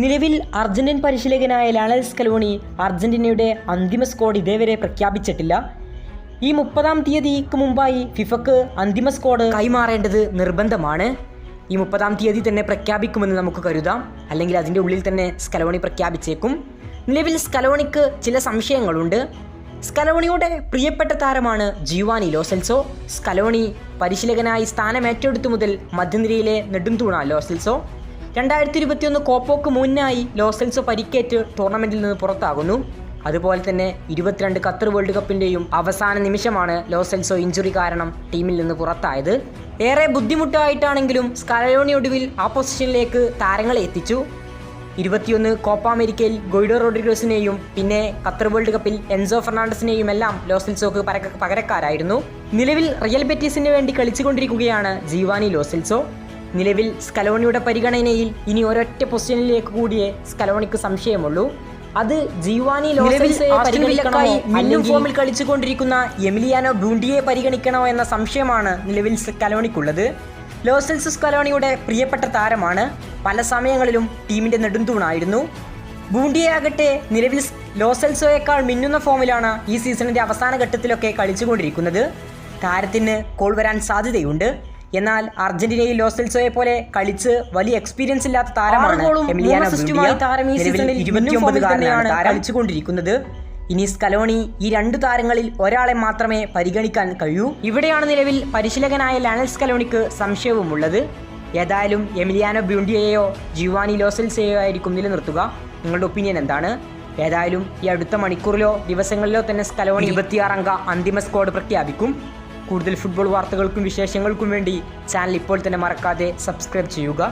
നിലവിൽ അർജന്റീൻ പരിശീലകനായ Lionel Scaloni അർജന്റീനയുടെ അന്തിമ സ്ക്വാഡ് ഇതേവരെ പ്രഖ്യാപിച്ചിട്ടില്ല. ഈ 30-ാം തീയതിക്ക് മുമ്പായി ഫിഫക്ക് അന്തിമ സ്ക്വാഡ് കൈമാറേണ്ടത് നിർബന്ധമാണ്. ഈ 30-ാം തീയതി തന്നെ പ്രഖ്യാപിക്കുമെന്ന് നമുക്ക് കരുതാം, അല്ലെങ്കിൽ അതിൻ്റെ ഉള്ളിൽ തന്നെ സ്കലോണി പ്രഖ്യാപിച്ചേക്കും. നിലവിൽ സ്കലോണിക്ക് ചില സംശയങ്ങളുണ്ട്. സ്കലോണിയുടെ പ്രിയപ്പെട്ട താരമാണ് ജിയോവാനി ലോ സെൽസോ. സ്കലോണി പരിശീലകനായി സ്ഥാനമേറ്റെടുത്തു മുതൽ മധ്യനിരയിലെ നെടുംതൂണ ലോ സെൽസോ. 2021 കോപ്പയ്ക്ക് മുന്നായി ലോ സെൽസോ പരിക്കേറ്റ് ടൂർണമെന്റിൽ നിന്ന് പുറത്താകുന്നു. അതുപോലെ തന്നെ 22 ഖത്തർ വേൾഡ് കപ്പിൻ്റെയും അവസാന നിമിഷമാണ് ലോ സെൽസോ ഇഞ്ചുറി കാരണം ടീമിൽ നിന്ന് പുറത്തായത്. ഏറെ ബുദ്ധിമുട്ടായിട്ടാണെങ്കിലും സ്കലോണി ഒടുവിൽ ആ പൊസിഷനിലേക്ക് താരങ്ങളെ എത്തിച്ചു. 21 കോപ്പ അമേരിക്കയിൽ ഗോയിഡോ റോഡ്രിഗസിനെയും പിന്നെ ഖത്തർ വേൾഡ് കപ്പിൽ എൻസോ ഫെർണാണ്ടസിനെയും എല്ലാം ലോ സെൽസോക്ക് പകരക്കാരായിരുന്നു. നിലവിൽ റിയൽ ബെറ്റീസിന് വേണ്ടി കളിച്ചുകൊണ്ടിരിക്കുകയാണ് ജിയോവാനി ലോ സെൽസോ. നിലവിൽ സ്കലോണിയുടെ പരിഗണനയിൽ ഇനി ഒരൊറ്റ പൊസിഷനിലേക്ക് കൂടിയേ സ്കലോണിക്ക് സംശയമുള്ളൂ. അത് ജിയോവാനി ലോ സെൽസോയെ പരിഗണിക്കണമോ അല്ലെങ്കിൽ ഫോമിൽ കളിച്ചുകൊണ്ടിരിക്കുന്ന എമിലിയാനോ ബൂണ്ടിയെ പരിഗണിക്കണോ എന്ന സംശയമാണ് നിലവിൽ സ്കലോണിക്കുള്ളത്. ലോ സെൽസോ സ്കലോണിയുടെ പ്രിയപ്പെട്ട താരമാണ്. പല സമയങ്ങളിലും ടീമിൻ്റെ നെടുംതൂണായിരുന്നു. ബൂണ്ടിയെ ആകട്ടെ നിലവിൽ ലോ സെൽസോയേക്കാൾ മിന്നുന്ന ഫോമിലാണ് ഈ സീസണിൻ്റെ അവസാന ഘട്ടത്തിലൊക്കെ കളിച്ചുകൊണ്ടിരിക്കുന്നത്. താരത്തിന് കോൾ വരാൻ സാധ്യതയുണ്ട്. എന്നാൽ അർജന്റീനയിൽ ലോ സെൽസോയെ പോലെ കളിച്ച് വലിയ എക്സ്പീരിയൻസ് ഇല്ലാത്ത താരമാണ് എമിലിയാനോ ബൂണ്ടിയ. താരം ഈ സീസണിൽ 29 കളിച്ചുകൊണ്ടിരിക്കുന്നത്. ഇനി സ്കലോണി ഈ 2 താരങ്ങളിൽ ഒരാളെ മാത്രമേ പരിഗണിക്കാൻ കഴിയൂ. ഇവിടെയാണ് നിലവിൽ പരിശീലകനായ ലയണൽ സ്കലോണിക്ക് സംശയവുമുള്ളത്. ഏതായാലും എമിലിയാനോ ബൂണ്ടിയയോ ജിയോവാനി ലോ സെൽസോയോ ആയിരിക്കും നിലനിർത്തുക. നിങ്ങളുടെ ഒപ്പീനിയൻ എന്താണ്? ഏതായാലും ഈ അടുത്ത മണിക്കൂറിലോ ദിവസങ്ങളിലോ തന്നെ സ്കലോണി 26 അംഗ അന്തിമ സ്ക്വാഡ് പ്രഖ്യാപിക്കും. കൂടുതൽ ഫുട്ബോൾ വാർത്തകൾക്കും വിശേഷങ്ങൾക്കും വേണ്ടി ചാനൽ ഇപ്പോൾ തന്നെ മറക്കാതെ സബ്സ്ക്രൈബ് ചെയ്യുക.